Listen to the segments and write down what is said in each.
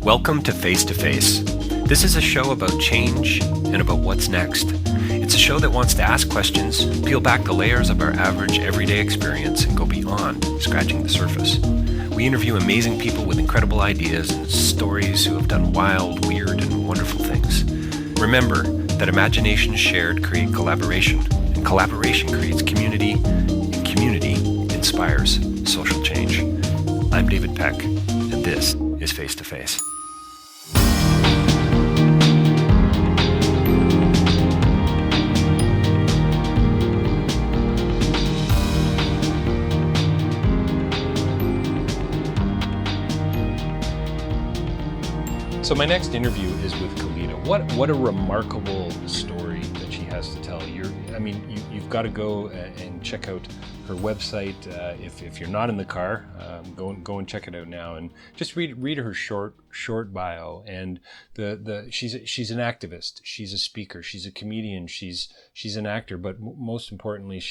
Welcome to Face2Face. This is a show about change and about what's next. It's a show that wants to ask questions, peel back the layers of our average everyday experience, and go beyond scratching the surface. We interview amazing people with incredible ideas and stories who have done wild, weird, and wonderful things. Remember that imagination shared creates collaboration, and collaboration creates community, and community inspires social change. I'm David Peck, and this is Face2Face. So my next interview is with Kelita. What a remarkable story that she has to tell. You've got to go and check out her website. If you're not in the car, go and check it out now, and just read her short bio. And she's an activist, she's a speaker, she's a comedian, she's an actor, but most importantly,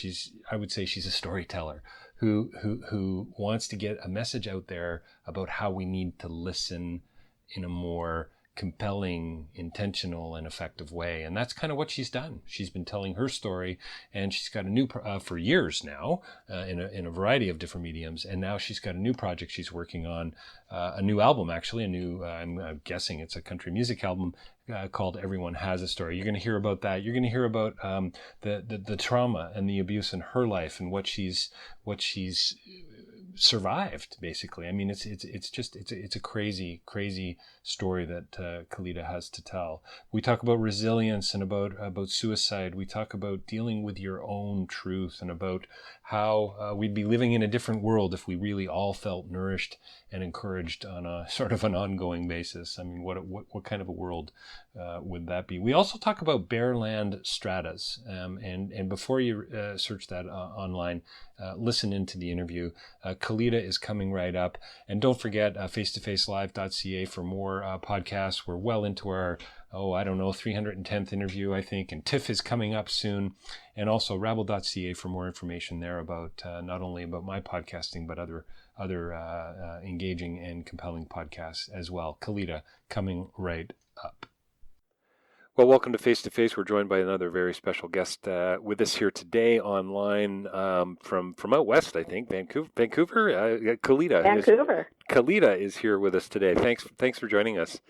I would say she's a storyteller who wants to get a message out there about how we need to listen in a more compelling, intentional, and effective way. And that's kind of what she's done. She's been telling her story, and she's got a new, for years now, in a variety of different mediums. And now she's got a new project she's working on, a new album, actually, I'm guessing it's a country music album called Everyone Has a Story. You're going to hear about that. You're going to hear about the trauma and the abuse in her life and what she's survived, basically. I mean, it's a crazy story that Kelita has to tell. We talk about resilience and about suicide. We talk about dealing with your own truth and about how we'd be living in a different world if we really all felt nourished and encouraged on a sort of an ongoing basis. I mean, what kind of a world would that be? We also talk about Bearland Stratas, and before you search that online, listen into the interview. Kelita is coming right up, and don't forget face2facelive.ca for more podcasts. We're well into our 310th interview, I think, and TIFF is coming up soon, and also rabble.ca for more information there about not only about my podcasting but other engaging and compelling podcasts as well. Kelita coming right up. Well, welcome to Face2Face. We're joined by another very special guest with us here today online from out west, I think, Vancouver. Kelita. Kelita is here with us today. Thanks for joining us.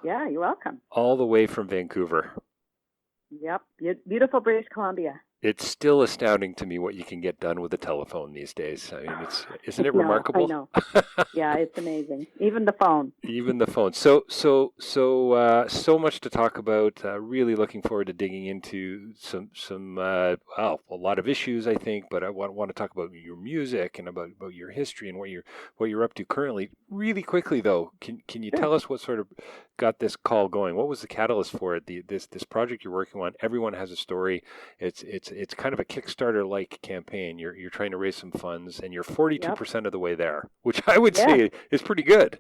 Yeah, you're welcome. All the way from Vancouver. Yep, beautiful British Columbia. It's still astounding to me what you can get done with a telephone these days. I mean, isn't it remarkable? I know. Yeah, it's amazing. Even the phone. So much to talk about. Really looking forward to digging into a lot of issues, I think. But I want to talk about your music and about your history and what you're up to currently. Really quickly though, can you tell us what sort of got this call going? What was the catalyst for it? This project you're working on. Everyone Has a Story. It's kind of a Kickstarter-like campaign. You're trying to raise some funds, and you're 42% of the way there, which I would say is pretty good.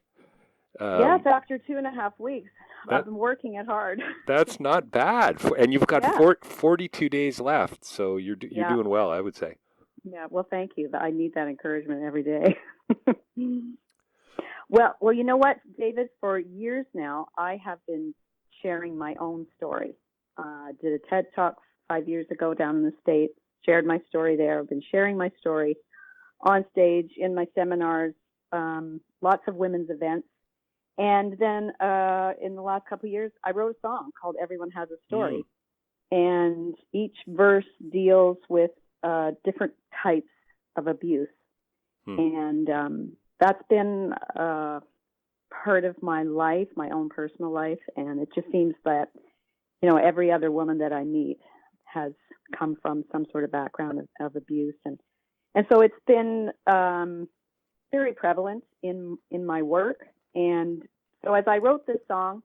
Yes, after 2.5 weeks. I've been working it hard. That's not bad, and you've got 42 days left, so you're doing well, I would say. Yeah, well, thank you. I need that encouragement every day. Well, you know what, David? For years now, I have been sharing my own story. Did a TED Talk 5 years ago down in the States, shared my story there. I've been sharing my story on stage, in my seminars, lots of women's events. And then in the last couple of years, I wrote a song called Everyone Has a Story. And each verse deals with different types of abuse. And that's been part of my life, my own personal life. And it just seems that, every other woman that I meet has come from some sort of background of abuse. And so it's been very prevalent in my work. And so as I wrote this song,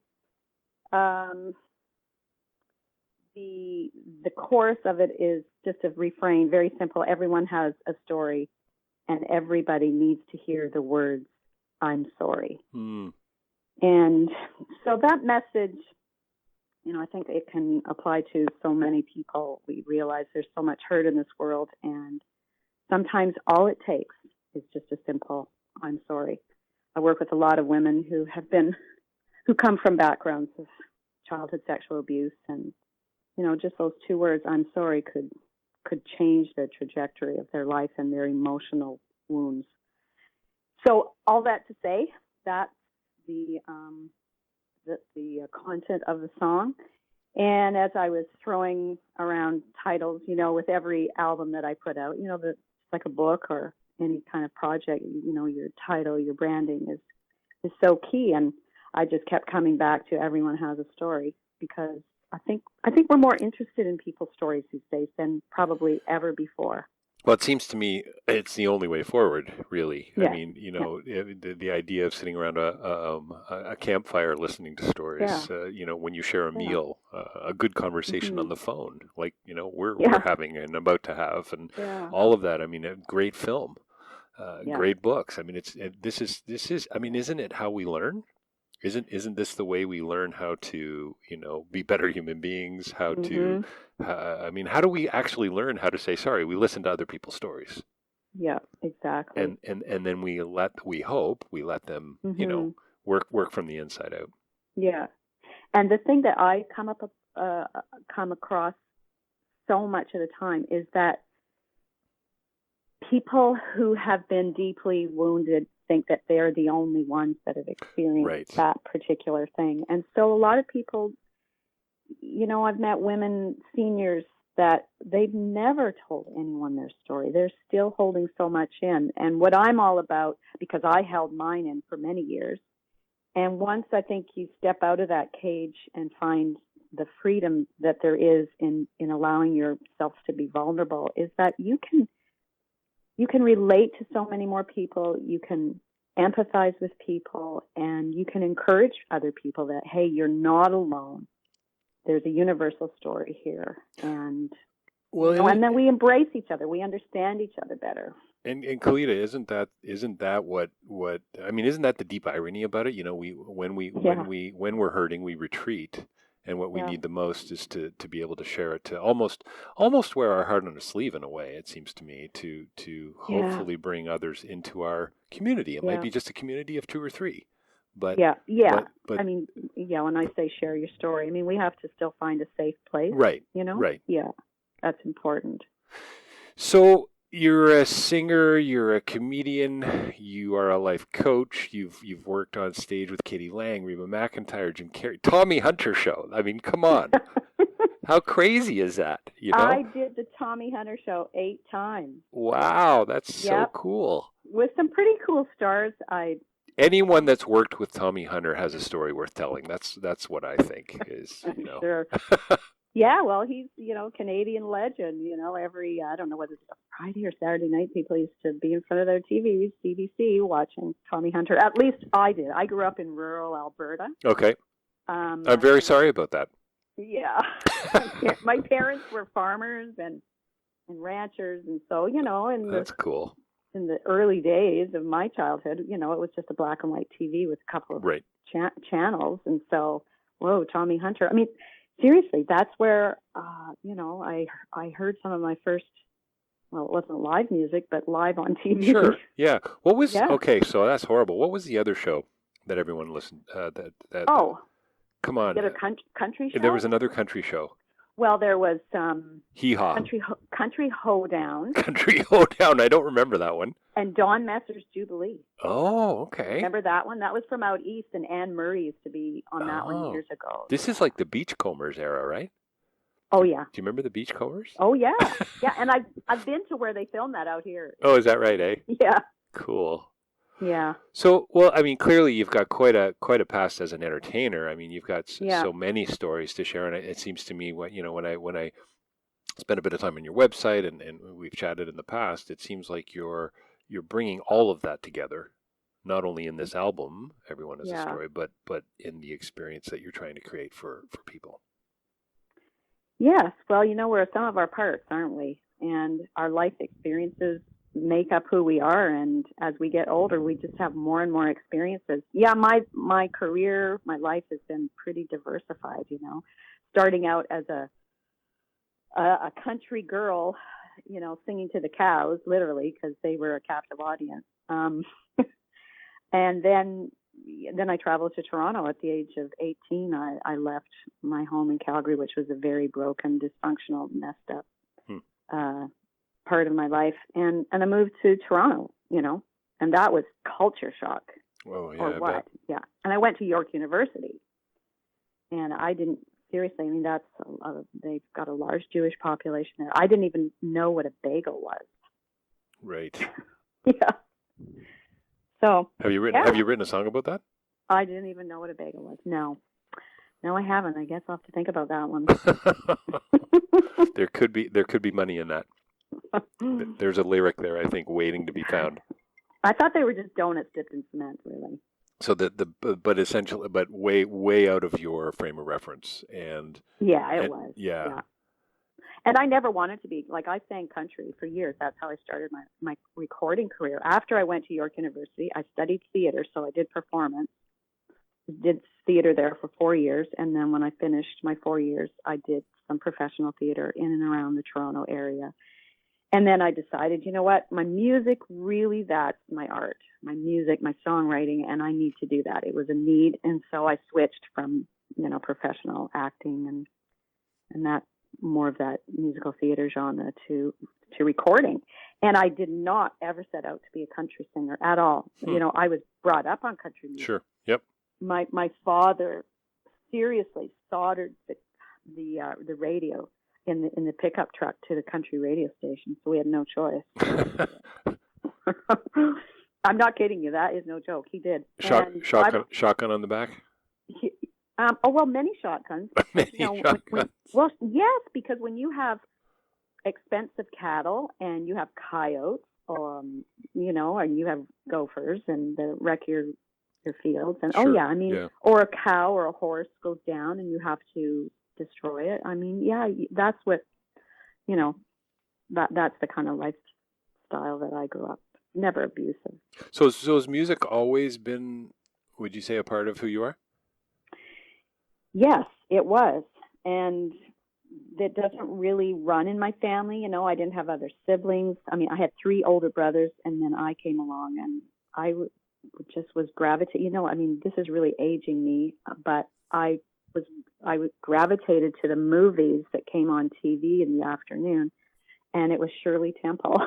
the chorus of it is just a refrain, very simple. Everyone has a story, and everybody needs to hear the words, I'm sorry. And so that message, I think it can apply to so many people. We realize there's so much hurt in this world, and sometimes all it takes is just a simple, I'm sorry. I work with a lot of women who have been who come from backgrounds of childhood sexual abuse, and just those two words, "I'm sorry," could change the trajectory of their life and their emotional wounds. So all that to say, that's the content of the song. And as I was throwing around titles, with every album that I put out, it's like a book or any kind of project, your title, your branding is so key. And I just kept coming back to Everyone Has a Story, because I think we're more interested in people's stories these days than probably ever before. Well, it seems to me it's the only way forward, really. Yeah. I mean, the idea of sitting around a campfire listening to stories, when you share a meal, a good conversation on the phone, like, we're having and about to have, and all of that. I mean, a great film, great books. I mean, this is, I mean, isn't it how we learn? Isn't this the way we learn how to, be better human beings? How to, how do we actually learn how to say sorry? We listen to other people's stories. Yeah, exactly. And then we let them, work from the inside out. Yeah. And the thing that I come across so much of the time is that people who have been deeply wounded think that they're the only ones that have experienced that particular thing. And so a lot of people, I've met women, seniors, that they've never told anyone their story. They're still holding so much in. And what I'm all about, because I held mine in for many years, and once I think you step out of that cage and find the freedom that there is in allowing yourself to be vulnerable, is that you can relate to so many more people, you can empathize with people, and you can encourage other people that, hey, you're not alone. There's a universal story here. And and then we embrace each other. We understand each other better. And Kelita, isn't that what I mean, isn't that the deep irony about it? When we're hurting, we retreat. And what we need the most is to be able to share it, to almost wear our heart on a sleeve, in a way, it seems to me, to hopefully bring others into our community. It might be just a community of 2 or 3. But but I mean, when I say share your story, I mean, we have to still find a safe place. Right. Right. Yeah. That's important. So you're a singer, you're a comedian, you are a life coach. You've worked on stage with Katie Lang, Reba McEntire, Jim Carrey, Tommy Hunter show. I mean, come on. How crazy is that? I did the Tommy Hunter show 8 times. Wow, that's so cool. With some pretty cool stars. Anyone that's worked with Tommy Hunter has a story worth telling. That's what I think is, Sure. Yeah, well, he's, Canadian legend, every, I don't know whether it's a Friday or Saturday night, people used to be in front of their TVs, CBC, watching Tommy Hunter. At least I did. I grew up in rural Alberta. Okay. I'm very sorry about that. Yeah. My parents were farmers and ranchers, and so, that's cool. In the early days of my childhood, it was just a black and white TV with a couple of channels, and so, whoa, Tommy Hunter. I mean, seriously, that's where, I heard some of my first, well, it wasn't live music, but live on TV. Sure, yeah. What was, okay, so that's horrible. What was the other show that everyone listened, come on. Is it a country show? There was another country show. Well, there was Hee-Haw. Country Hoedown. Country Hoedown. I don't remember that one. And Don Messer's Jubilee. Oh, okay. Remember that one? That was from out east, and Anne Murray used to be on that one years ago. This is like the Beachcombers era, right? Oh, yeah. Do you remember the Beachcombers? Oh, yeah. Yeah, and I've been to where they filmed that out here. Oh, is that right, eh? Yeah. Cool. Yeah. So, well, I mean, clearly you've got quite a past as an entertainer. I mean, you've got so many stories to share, and it seems to me, when I spend a bit of time on your website and we've chatted in the past, it seems like you're bringing all of that together, not only in this album, Everyone Has a Story, but in the experience that you're trying to create for people. Yes. Well, we're a sum of our parts, aren't we? And our life experiences make up who we are, and as we get older, we just have more and more experiences. Yeah, my career, my life has been pretty diversified, starting out as a country girl, singing to the cows, literally, because they were a captive audience. And then, then I traveled to Toronto at the age of 18. I left my home in Calgary, which was a very broken, dysfunctional, messed up part of my life, and I moved to Toronto, and that was culture shock. Oh, yeah, or what? Yeah, and I went to York University, and I didn't seriously. I mean, they've got a large Jewish population there. I didn't even know what a bagel was. Right. Yeah. So have you written a song about that? I didn't even know what a bagel was. No, I haven't. I guess I'll have to think about that one. There could be money in that. There's a lyric there, I think, waiting to be found. I thought they were just donuts dipped in cement, really. So but essentially, but way out of your frame of reference, and it was. Yeah. And I never wanted to be, like, I sang country for years. That's how I started my recording career. After I went to York University, I studied theater, so I did performance. Did theater there for 4 years, and then when I finished my 4 years, I did some professional theater in and around the Toronto area. And then I decided, you know what, my music, really, that's my art. My music, my songwriting, and I need to do that. It was a need, and so I switched from, professional acting and that, more of that musical theater genre to recording. And I did not ever set out to be a country singer at all. I was brought up on country music. Sure. Yep. My father seriously soldered the radio in the pickup truck to the country radio station, so we had no choice. I'm not kidding you. That is no joke. He did. Shotgun on the back? Many shotguns. Many shotguns. Well, yes, because when you have expensive cattle and you have coyotes, and you have gophers and they wreck your fields, and Sure. or a cow or a horse goes down and you have to destroy it. I mean, that's what, that's the kind of lifestyle that I grew up. Never abusive. So has music always been, would you say, a part of who you are? Yes, it was. And that doesn't really run in my family. I didn't have other siblings. I mean, I had 3 older brothers, and then I came along, and I just was gravitated. This is really aging me, but I gravitated to the movies that came on TV in the afternoon, and it was Shirley Temple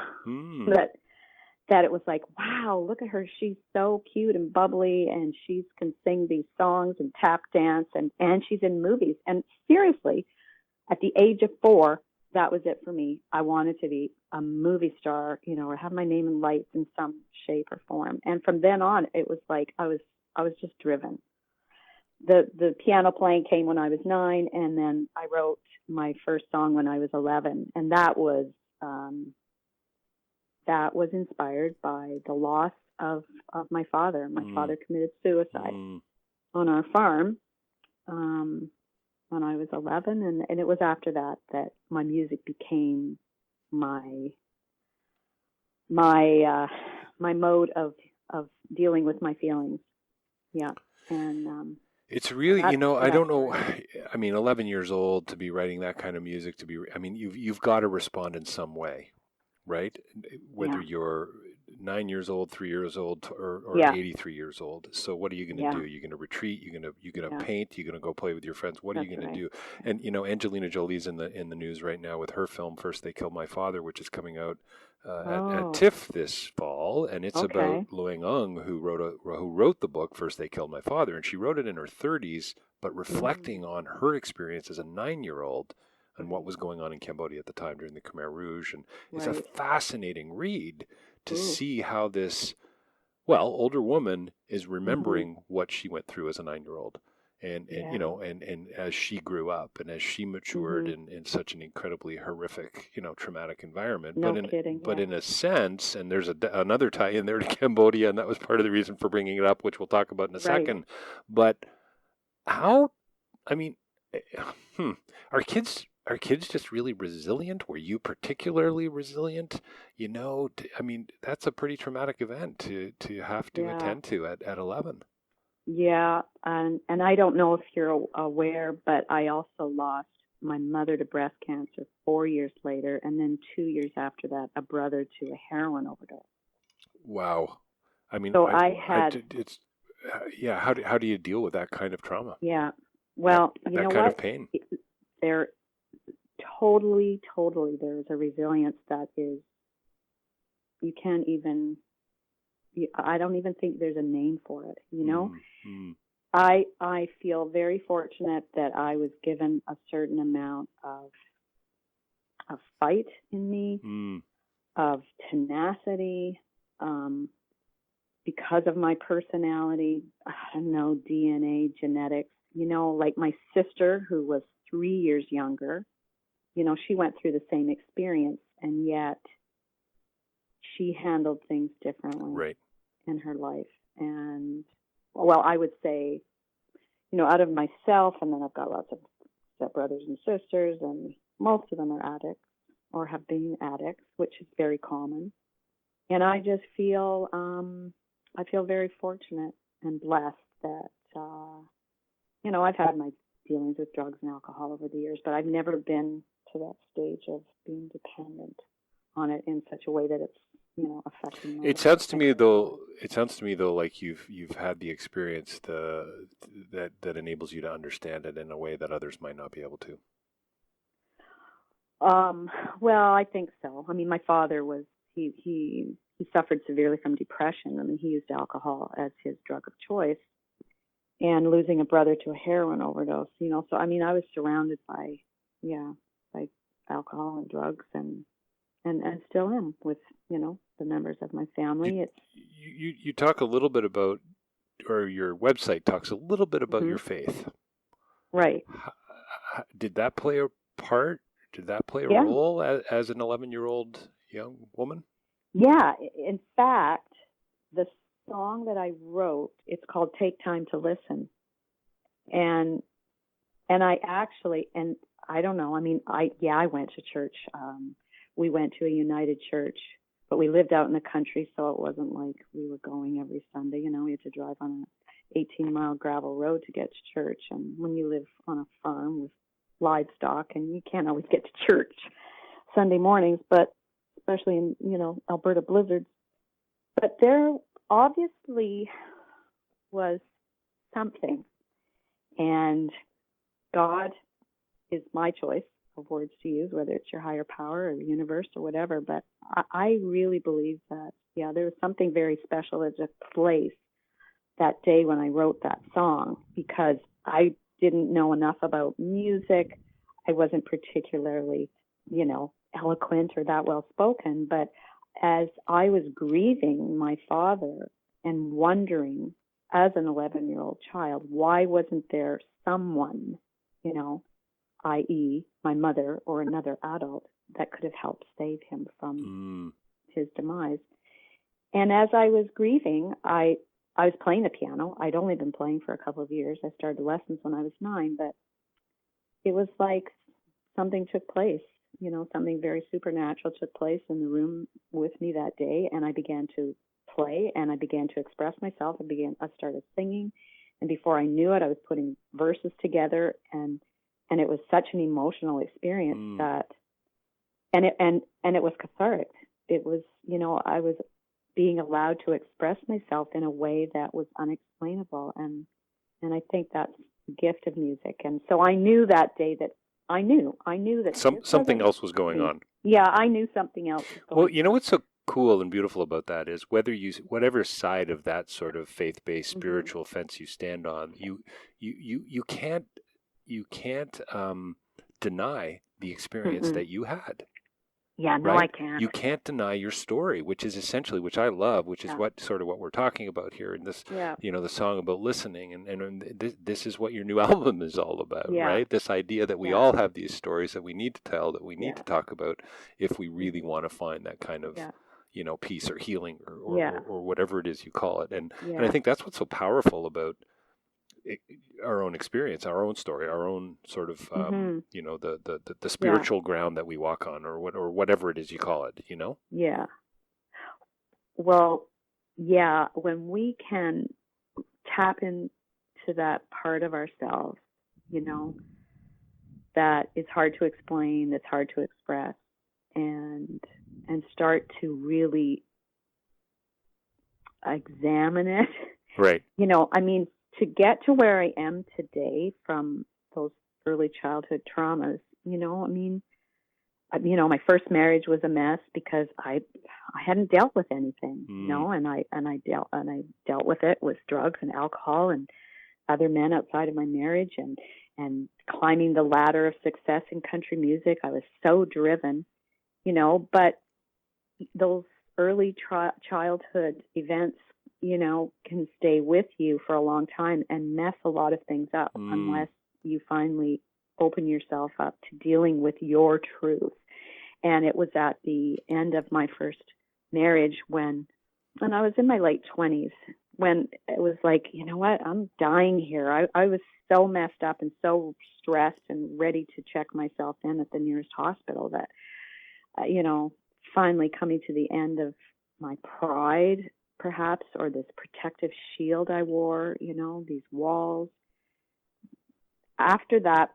that it was like, wow, look at her. She's so cute and bubbly, and she can sing these songs and tap dance, and she's in movies. And seriously, at the age of 4, that was it for me. I wanted to be a movie star, or have my name in lights in some shape or form. And from then on, it was like I was just driven. The piano playing came when I was 9, and then I wrote my first song when I was 11, and that was inspired by the loss of my father. My father committed suicide on our farm when I was 11, and it was after that my music became my mode of dealing with my feelings. Yeah, and it's really, I don't know. I mean, 11 years old to be writing that kind of music, you've got to respond in some way, right? Whether you're 9 years old, 3 years old, or 83 years old. So what are you going to do? You're going to retreat. You're going to paint. You're going to go play with your friends. What are you going to do? And Angelina Jolie's in the news right now with her film First They Killed My Father, which is coming out at TIFF this fall, and it's about Loeng Ung, who wrote the book First They Killed My Father, and she wrote it in her 30s, but reflecting on her experience as a 9-year-old and what was going on in Cambodia at the time during the Khmer Rouge, and it's a fascinating read to see how this older woman is remembering what she went through as a 9-year-old. And as she grew up and as she matured in such an incredibly horrific, traumatic environment. But in a sense, and there's another tie in there to Cambodia, and that was part of the reason for bringing it up, which we'll talk about in a second. But are kids just really resilient? Were you particularly resilient? That's a pretty traumatic event to have to attend to at 11. Yeah, and I don't know if you're aware, but I also lost my mother to breast cancer 4 years later, and then 2 years after that, a brother to a heroin overdose. Wow. So I had yeah, how do you deal with that kind of trauma? Yeah. Well, you That know kind what? of pain. There totally, totally, there's a resilience that is, you can't even, I don't even think there's a name for it, you know? Mm-hmm. I feel very fortunate that I was given a certain amount of fight in me, of tenacity, because of my personality, I don't know, DNA, genetics, you know, like my sister who was 3 years younger, you know, she went through the same experience, and yet she handled things differently in her life. And, well, I would say, you know, out of myself, and then I've got lots of stepbrothers and sisters, and most of them are addicts or have been addicts, which is very common. And I just feel, I feel very fortunate and blessed that, you know, I've had my dealings with drugs and alcohol over the years, but I've never been to that stage of being dependent on it in such a way that it's, you know, affecting my life. It sounds to me though like you've had the experience that enables you to understand it in a way that others might not be able to. Well, I think so. I mean, my father was, he suffered severely from depression. I mean, he used alcohol as his drug of choice, and losing a brother to a heroin overdose, you know. So, I mean, I was surrounded by alcohol and drugs, and still am with, you know, the members of my family. You talk a little bit about, or your website talks a little bit about your faith. Right. Did that play a part? Did that play a role as an 11-year-old young woman? Yeah. In fact, the song that I wrote, it's called Take Time to Listen. And I actually, and I don't know, I mean, I went to church. We went to a United church, but we lived out in the country, so it wasn't like we were going every Sunday. You know, we had to drive on an 18-mile gravel road to get to church. And when you live on a farm with livestock, and you can't always get to church Sunday mornings, but especially in, you know, Alberta blizzards. But there obviously was something, and God is my choice of words to use, whether it's your higher power or the universe or whatever. But I really believe that, yeah, there was something very special that took place that day when I wrote that song, because I didn't know enough about music. I wasn't particularly, you know, eloquent or that well spoken, but as I was grieving my father and wondering as an 11-year-old child, why wasn't there someone, you know, i.e. my mother or another adult, that could have helped save him from his demise. And as I was grieving, I was playing the piano. I'd only been playing for a couple of years. I started lessons when I was 9, but it was like something took place, you know, something very supernatural took place in the room with me that day. And I began to play, and I began to express myself. I started singing. And before I knew it, I was putting verses together, and it was such an emotional experience that, and it was cathartic. It was, you know, I was being allowed to express myself in a way that was unexplainable. And I think that's the gift of music. And so I knew that day that I knew that something else was going on. Yeah, I knew something else was going on. Well, you know what's so cool and beautiful about that is whatever side of that sort of faith-based spiritual fence you stand on, you can't deny the experience that you had. Yeah, no, right? I can't. You can't deny your story, which is essentially, which I love, which is what we're talking about here in this, you know, the song about listening, and this is what your new album is all about, right? This idea that we all have these stories that we need to tell, that we need to talk about, if we really want to find that kind of, you know, peace or healing or whatever it is you call it, and I think that's what's so powerful about our own experience, our own story, our own sort of, you know, the spiritual ground that we walk on, or whatever it is you call it, you know? Yeah. Well, yeah, when we can tap into that part of ourselves, you know, that is hard to explain, that's hard to express, and start to really examine it Right. You know, I mean, to get to where I am today from those early childhood traumas, you know, I mean, my first marriage was a mess because I hadn't dealt with anything, you know, and I dealt with it with drugs and alcohol and other men outside of my marriage, and climbing the ladder of success in country music. I was so driven, you know, but those early childhood events, you know, can stay with you for a long time and mess a lot of things up unless you finally open yourself up to dealing with your truth. And it was at the end of my first marriage when I was in my late 20s, when it was like, you know what, I'm dying here. I was so messed up and so stressed and ready to check myself in at the nearest hospital that, you know, finally coming to the end of my pride, perhaps, or this protective shield I wore, you know, these walls. After that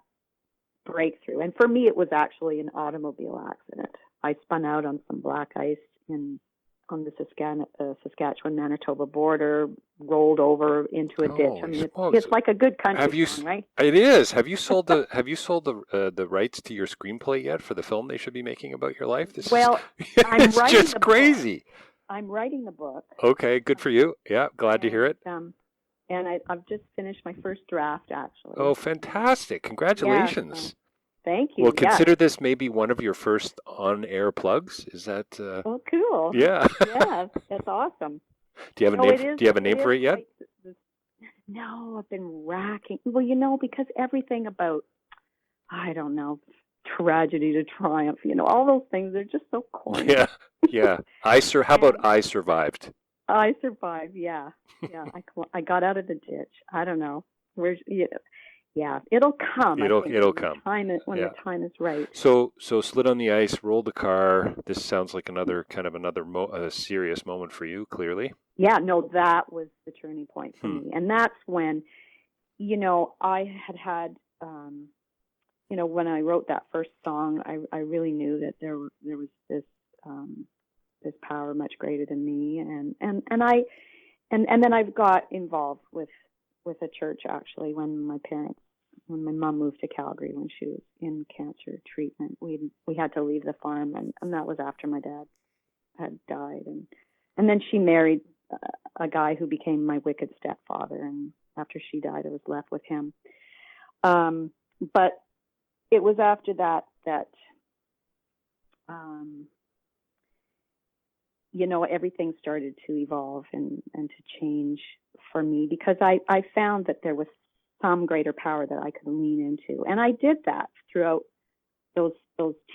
breakthrough, and for me it was actually an automobile accident. I spun out on some black ice on the Saskatchewan-Manitoba border, rolled over into a ditch. I mean, it's like a good country song, right? It is. Have you sold the rights to your screenplay yet for the film they should be making about your life? I'm writing just crazy. I'm writing the book. Okay, good for you. Yeah, glad to hear it. And I've just finished my first draft, actually. Oh, fantastic! Congratulations. Yeah, thank you. Well, consider this maybe one of your first on-air plugs. Is that? Oh, cool. Yeah. Yeah, that's awesome. Do you have a name? Do you have a name for it yet? No, I've been racking. Well, you know, because everything about, I don't know, tragedy to triumph, you know, all those things, they're just so corny. Yeah. How about I Survived? I survived. Yeah. I got out of the ditch. I don't know. Yeah, it'll come. It'll come. When the time is right. So slid on the ice, rolled the car. This sounds like another serious moment for you, clearly. Yeah, no, that was the turning point for me. And that's when, you know, I had, you know, when I wrote that first song, I really knew that there was this power much greater than me. And then I got involved with a church, actually, when my mom moved to Calgary when she was in cancer treatment. We had to leave the farm, and that was after my dad had died. And then she married a guy who became my wicked stepfather, and after she died, I was left with him. But it was after that you know, everything started to evolve and to change for me, because I found that there was some greater power that I could lean into. And I did that throughout those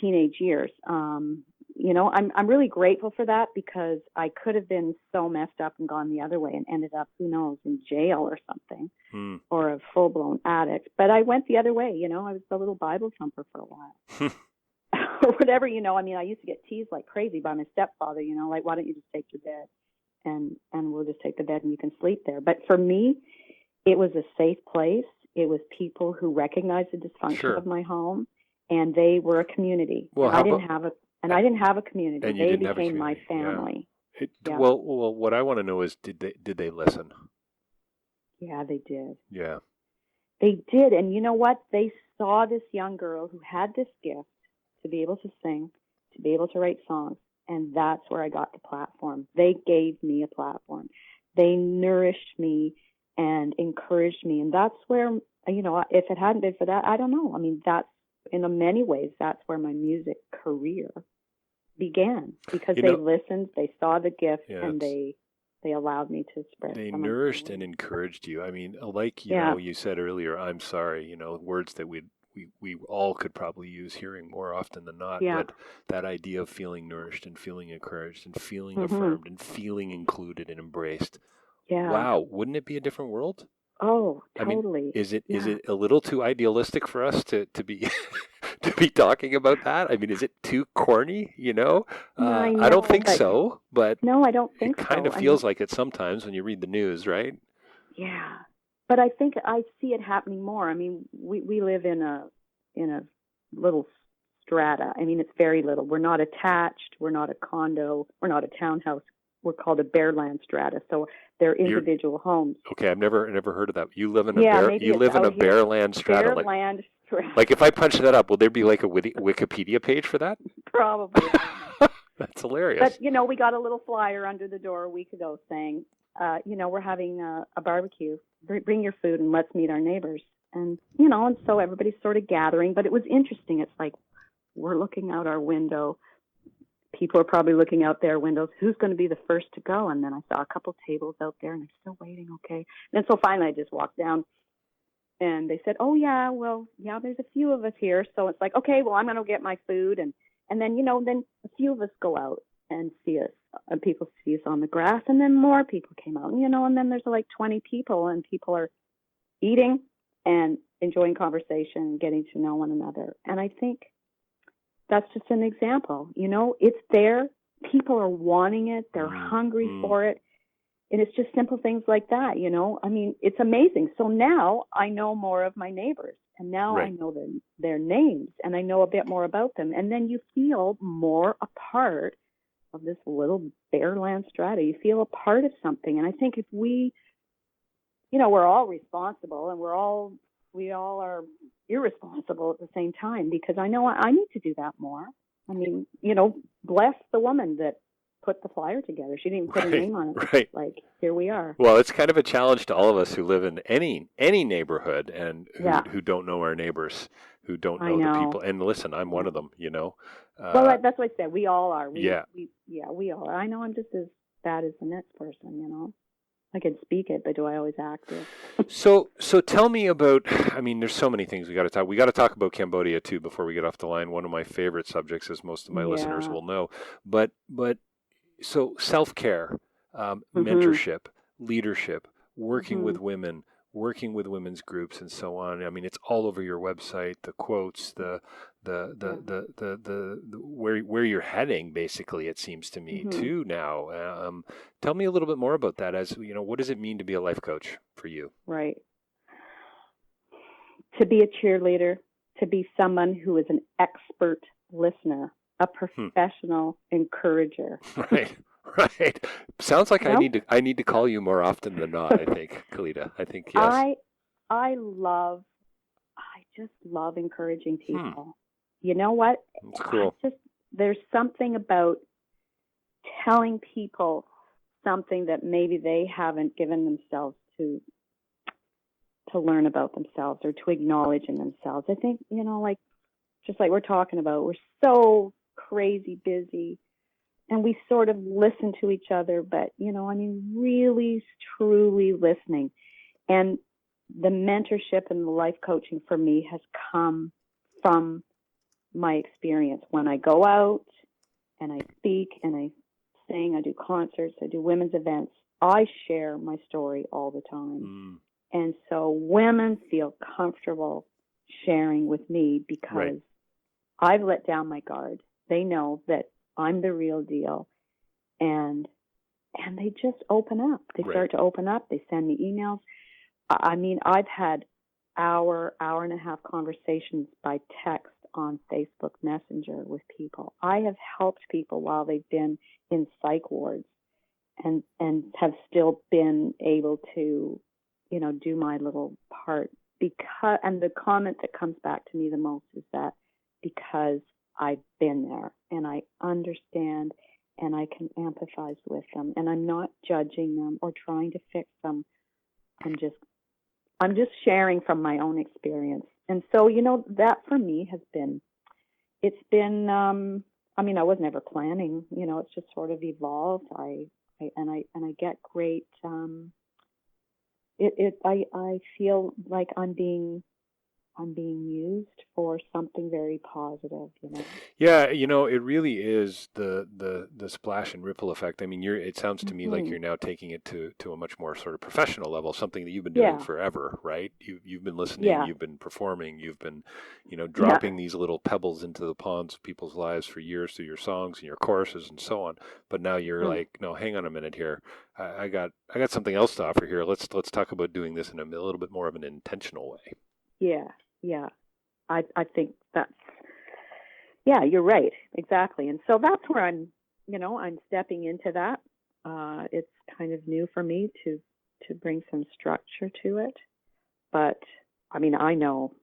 teenage years. You know, I'm really grateful for that, because I could have been so messed up and gone the other way and ended up, who knows, in jail or something, or a full-blown addict. But I went the other way, you know. I was a little Bible thumper for a while. Or whatever, you know. I mean, I used to get teased like crazy by my stepfather, you know, like, why don't you just take your bed and we'll just take the bed and you can sleep there. But for me, it was a safe place. It was people who recognized the dysfunction of my home, and they were a community. Well, I didn't have a community. And they became my family. Yeah. Well, what I want to know is, did they listen? Yeah, they did. Yeah. They did. And you know what? They saw this young girl who had this gift to be able to sing, to be able to write songs. And that's where I got the platform. They gave me a platform. They nourished me and encouraged me. And that's where, you know, if it hadn't been for that, I don't know. I mean, that's, in many ways, that's where my music career began, because they listened, they saw the gift, and they allowed me to spread. They nourished and encouraged you. I mean, like, you know, you said earlier, I'm sorry, you know, words that we all could probably use hearing more often than not. Yeah. But that idea of feeling nourished and feeling encouraged and feeling affirmed and feeling included and embraced. Yeah. Wow. Wouldn't it be a different world? Oh, totally. I mean, is it a little too idealistic for us to be to be talking about that? I mean, is it too corny? You know, I don't think so. But no, I don't think so. It kind of feels like it sometimes when you read the news, right? Yeah, but I think I see it happening more. I mean, we live in a little strata. I mean, it's very little. We're not attached. We're not a condo. We're not a townhouse. were called a Bearland strata. So they're individual homes. Okay, I've never heard of that. You live in a here. Bearland strata. Bearland strata. Like if I punch that up, will there be like a Wikipedia page for that? Probably. That's hilarious. But, you know, we got a little flyer under the door a week ago saying, you know, we're having a barbecue. Bring your food and let's meet our neighbors. And, you know, and so everybody's sort of gathering. But it was interesting. It's like we're looking out our window. People are probably looking out their windows. Who's going to be the first to go? And then I saw a couple tables out there, and I'm still waiting, okay. And so finally I just walked down, and they said, oh, yeah, well, yeah, there's a few of us here. So it's like, okay, well, I'm going to get my food. And then, you know, then a few of us go out and see us, and people see us on the grass, and then more people came out, you know, and then there's like 20 people, and people are eating and enjoying conversation and getting to know one another. And I think that's just an example. You know, it's there. People are wanting it. They're hungry for it. And it's just simple things like that, you know. I mean, it's amazing. So now I know more of my neighbors, and now I know their names, and I know a bit more about them. And then you feel more a part of this little Bearland strata. You feel a part of something. And I think if we, you know, we're all responsible, and we all are irresponsible at the same time, because I know I need to do that more. I mean, you know, bless the woman that put the flyer together. She didn't even put her name on it. Right. Like, here we are. Well, it's kind of a challenge to all of us who live in any neighborhood and who don't know our neighbors, who don't know the people. And listen, I'm one of them, you know. Well, that's what I said. We all are. We all are. I know I'm just as bad as the next person, you know. I can speak it, but do I always act it? So tell me about, I mean, there's so many things we got to talk. We got to talk about Cambodia too before we get off the line. One of my favorite subjects, as most of my listeners will know. But so self-care, mentorship, leadership, working with women, working with women's groups, and so on. I mean, it's all over your website. The quotes, the where you're heading, basically, it seems to me too now. Tell me a little bit more about that. As you know, what does it mean to be a life coach for you? Right. To be a cheerleader, to be someone who is an expert listener, a professional encourager. Right. Sounds like I need to call you more often than not, I think, Kelita. I think yes. I just love encouraging people. You know what? That's cool. There's something about telling people something that maybe they haven't given themselves to learn about themselves or to acknowledge in themselves. I think, you know, like just like we're talking about, we're so crazy busy, and we sort of listen to each other, but, you know, I mean, really, truly listening. And the mentorship and the life coaching for me has come from my experience. When I go out and I speak and I sing, I do concerts, I do women's events, I share my story all the time. And so women feel comfortable sharing with me because I've let down my guard. They know that I'm the real deal, and they just open up. They start to open up. They send me emails. I mean, I've had hour and a half conversations by text on Facebook Messenger with people. I have helped people while they've been in psych wards, and have still been able to, you know, do my little part. And the comment that comes back to me the most is that because I've been there and I understand and I can empathize with them, and I'm not judging them or trying to fix them. I'm just sharing from my own experience. And so, you know, that for me it's been, I mean, I was never planning, you know, it's just sort of evolved. I get great, I feel like I'm being used for something very positive, you know. Yeah, you know, it really is the splash and ripple effect. I mean, it sounds to me like you're now taking it to a much more sort of professional level, something that you've been doing forever, right? You've been listening, you've been performing, you've been, you know, dropping these little pebbles into the ponds of people's lives for years through your songs and your choruses and so on. But now you're like, no, hang on a minute here. I got something else to offer here. Let's talk about doing this in a little bit more of an intentional way. Yeah. I think that's, you're right. Exactly. And so that's where I'm stepping into that. It's kind of new for me to bring some structure to it. But I mean, I know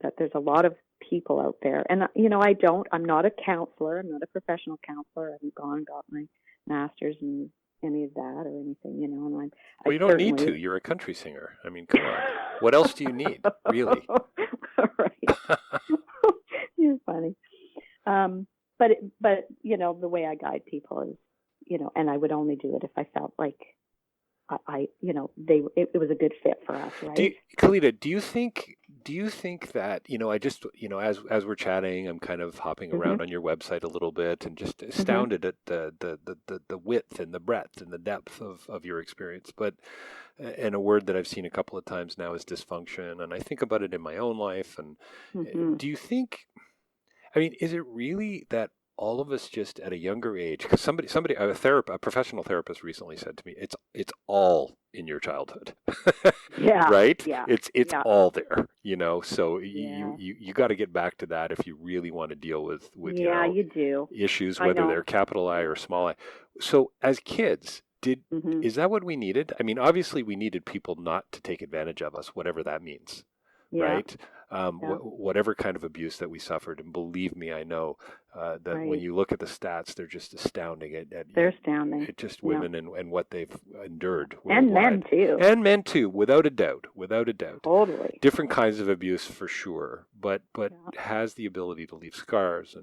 that there's a lot of people out there, and I'm not a counselor. I'm not a professional counselor. I haven't gone and got my master's in any of that or anything, and Well, you don't need to. You're a country singer. I mean, come on. What else do you need, really? Right. You're funny. But the way I guide people is, and I would only do it if I felt like it was a good fit for us, right? Kelita, do you think that, I just, as we're chatting, I'm kind of hopping around on your website a little bit and just astounded at the width and the breadth and the depth of your experience. And a word that I've seen a couple of times now is dysfunction. And I think about it in my own life. And do you think, is it really that all of us just at a younger age, because a professional therapist recently said to me, it's all in your childhood. Yeah. Right? Yeah. It's all there, so you got to get back to that if you really want to deal with you do. Issues, whether they're capital I or small I. So as kids, is that what we needed? I mean, obviously we needed people not to take advantage of us, whatever that means. Yeah. Right? Whatever kind of abuse that we suffered. And believe me, I know that when you look at the stats, they're just astounding. They're astounding. At just women and what they've endured. And men too. And men too, without a doubt. Totally. Different kinds of abuse for sure, but has the ability to leave scars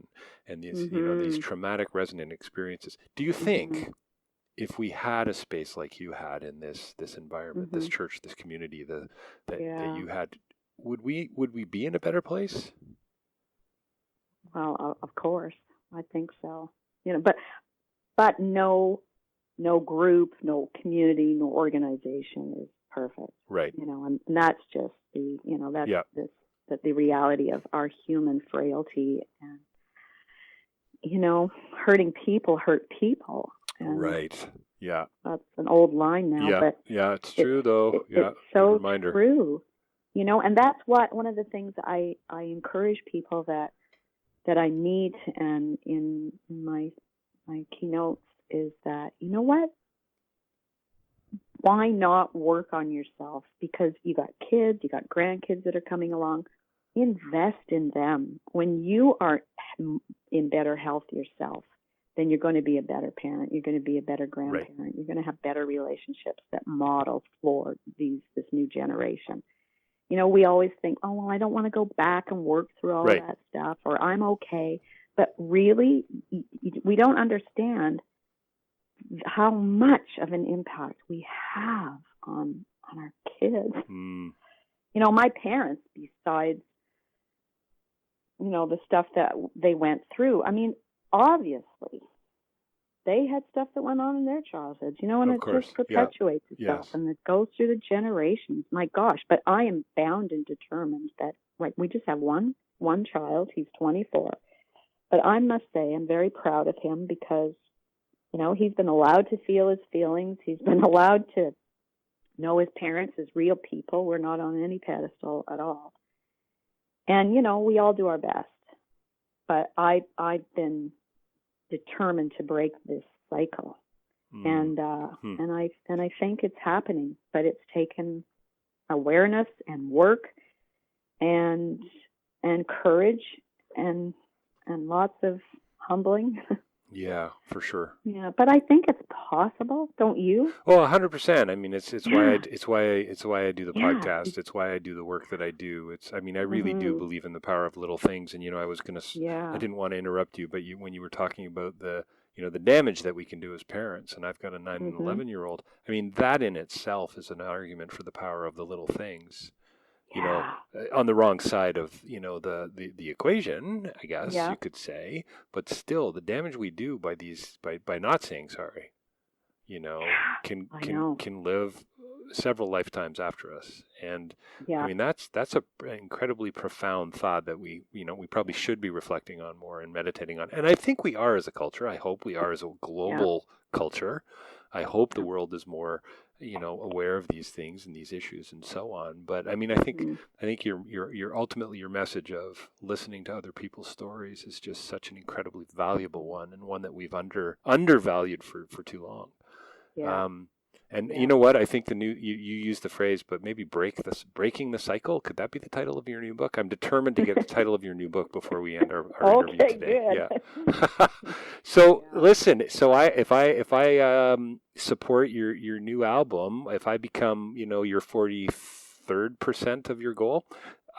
and these, these traumatic resonant experiences. Do you think if we had a space like you had in this environment, this church, this community that you had, would we be in a better place? Well, of course, I think so. But no group, no community, no organization is perfect. Right. And that's just the reality of our human frailty, and hurting people hurt people. And right. Yeah. That's an old line now. Yeah. But it's true though. It's so true. And that's one of the things I encourage people that I meet and in my keynotes is that, what? Why not work on yourself? Because you got kids, you got grandkids that are coming along. Invest in them. When you are in better health yourself, then you're going to be a better parent. You're going to be a better grandparent. Right. You're going to have better relationships that model for this new generation. We always think, oh, well, I don't want to go back and work through all that stuff, or I'm okay. But really, we don't understand how much of an impact we have on our kids. My parents, besides, the stuff that they went through, obviously, they had stuff that went on in their childhoods, and it just perpetuates itself, and it goes through the generations. My gosh, but I am bound and determined that, we just have one child. He's 24. But I must say I'm very proud of him because, he's been allowed to feel his feelings. He's been allowed to know his parents as real people. We're not on any pedestal at all. And, we all do our best. But I've been determined to break this cycle, and I think it's happening, but it's taken awareness and work and courage and lots of humbling. Yeah, for sure. Yeah, but I think it's possible, don't you? Well, 100%. It's why I do the podcast. It's why I do the work that I do. I really do believe in the power of little things. And I didn't want to interrupt you, but when you were talking about the damage that we can do as parents, and I've got a 9 and 11-year-old. That in itself is an argument for the power of the little things. On the wrong side of, the equation, I guess you could say, but still the damage we do by not saying sorry, can live several lifetimes after us. And that's a incredibly profound thought that we probably should be reflecting on more and meditating on. And I think we are as a culture. I hope we are as a global culture. I hope the world is more aware of these things and these issues and so on. But I think your ultimately your message of listening to other people's stories is just such an incredibly valuable one, and one that we've undervalued for too long. Yeah. And Yeah. you know what? I think you used the phrase, but maybe breaking the cycle. Could that be the title of your new book? I'm determined to get the title of your new book before we end our interview Okay, today. good. Yeah. So Yeah. listen. So if I support your new album, if I become your 43rd percent of your goal,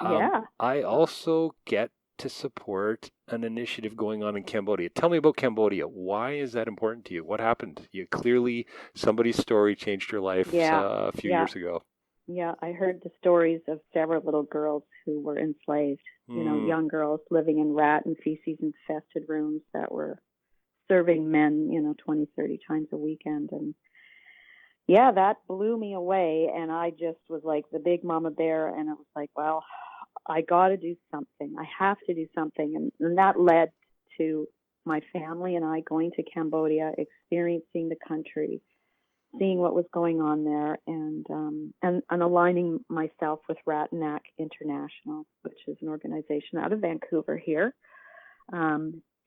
Yeah. I also get to support an initiative going on in Cambodia. Tell me about Cambodia. Why is that important to you? What happened? You clearly somebody's story changed your life Yeah. a few Yeah. years ago. Yeah. I heard the stories of several little girls who were enslaved, young girls living in rat and feces infested rooms that were serving men, 20, 30 times a weekend. And yeah, that blew me away. And I just was like the big mama bear. And it was like, well, I got to do something. I have to do something. And that led to my family and I going to Cambodia, experiencing the country, seeing what was going on there, and aligning myself with Ratanac International, which is an organization out of Vancouver here,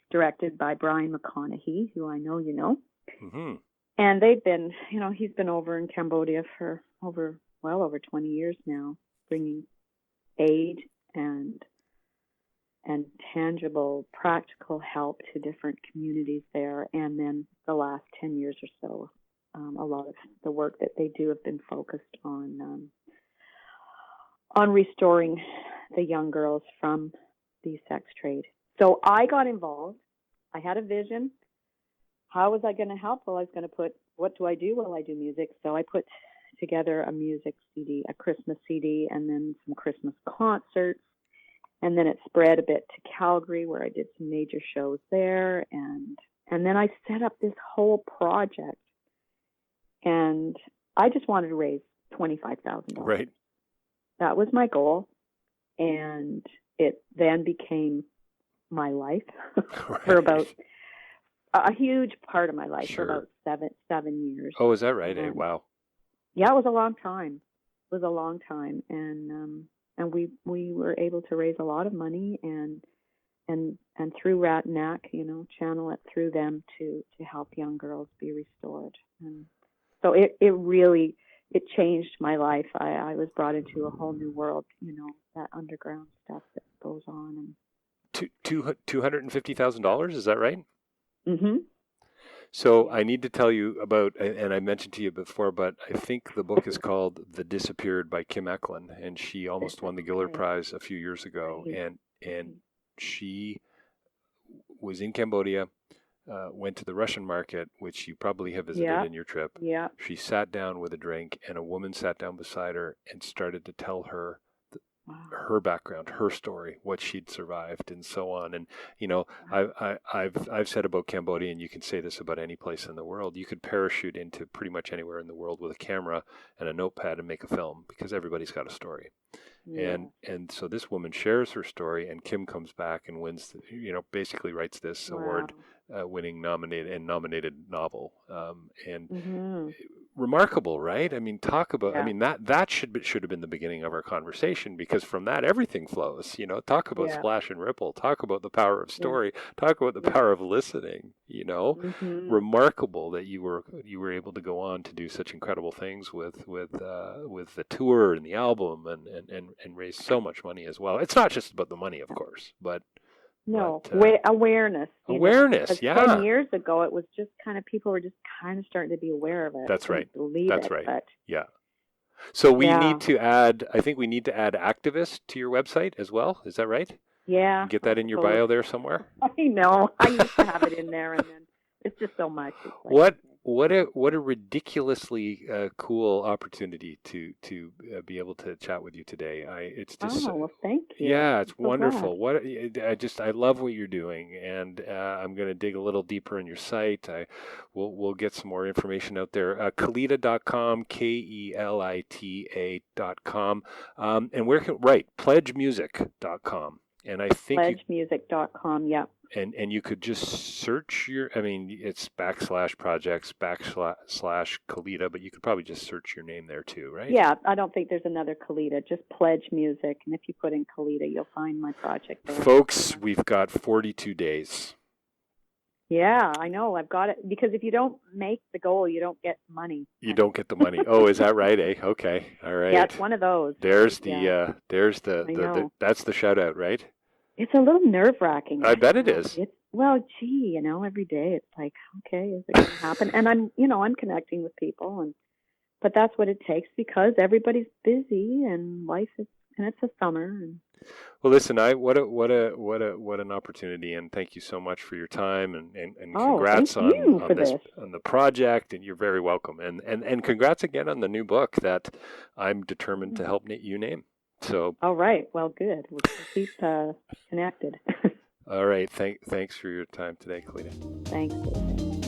directed by Brian McConaughey, who I know you know. Mm-hmm. And they've been, he's been over in Cambodia for over 20 years now, bringing aid and tangible, practical help to different communities there. And then the last 10 years or so, a lot of the work that they do have been focused on restoring the young girls from the sex trade. So I got involved. I had a vision. How was I going to help? Well, I was going to put, what do I do? Well, I do music. So I put together a music CD, a Christmas CD, and then some Christmas concerts. And then it spread a bit to Calgary, where I did some major shows there. And then I set up this whole project. And I just wanted to raise $25,000. Right. That was my goal. And it then became my life Right. for about a huge part of my life, Sure. for about 7 years. Oh, is that right? Wow. Yeah, it was a long time. It was a long time. And we were able to raise a lot of money and through Ratanac, channel it through them to help young girls be restored. And so it really changed my life. I was brought into a whole new world, that underground stuff that goes on. And $250,000, is that right? Mm-hmm. So I need to tell you about, and I mentioned to you before, but I think the book is called The Disappeared by Kim Eklund, and she almost won the Giller Prize a few years ago. And she was in Cambodia, went to the Russian market, which you probably have visited in your trip. Yeah. She sat down with a drink, and a woman sat down beside her and started to tell her her background, her story, what she'd survived, and so on. And I've said about Cambodia, and you can say this about any place in the world. You could parachute into pretty much anywhere in the world with a camera and a notepad and make a film, because everybody's got a story. Yeah. And so this woman shares her story, and Kim comes back and wins. Basically writes this award-winning nominated novel. Remarkable, right? I mean, talk about. Yeah. I mean, that should have been the beginning of our conversation, because from that everything flows. Talk about splash and ripple. Talk about the power of story. Yeah. Talk about the power of listening. Remarkable that you were able to go on to do such incredible things with the tour and the album and raise so much money as well. It's not just about the money, of course, but. No, awareness. Awareness, yeah. 10 years ago, it was just people were just kind of starting to be aware of it. That's right. That's right. But yeah. So we need to add, I think we need to add activist to your website as well. Is that right? Yeah. Get that in your bio there somewhere? I know. I used to have it in there, and then it's just so much. What a ridiculously cool opportunity to be able to chat with you today. It's just well, thank you. Yeah, it's wonderful. Glad. I love what you're doing, and I'm going to dig a little deeper in your site. We'll get some more information out there. Kelita.com, KELITA.com, and pledgemusic.com. And I think pledgemusic.com. Yeah. And you could just search it's /projects /Kelita, but you could probably just search your name there too, right? Yeah, I don't think there's another Kelita, just Pledge Music. And if you put in Kelita, you'll find my project there. Folks, we've got 42 days. Yeah, I know. I've got it because if you don't make the goal, you don't get money. You don't get the money. Oh, is that right? Eh? Okay. All right. Yeah, it's one of those. There's Yeah, there's I know. that's the shout out, right? It's a little nerve-wracking. I bet I it know. is. Well, gee, every day it's like, okay, is it going to happen? And I'm connecting with people, but that's what it takes because everybody's busy and and it's a summer. And Well, listen, what an opportunity, and thank you so much for your time, and thank congrats you for this this. on the project, and you're very welcome, and congrats again on the new book that I'm determined to help you name. So. All right. Well, good. We'll keep connected. All right. Thanks for your time today, Kelita. Thanks.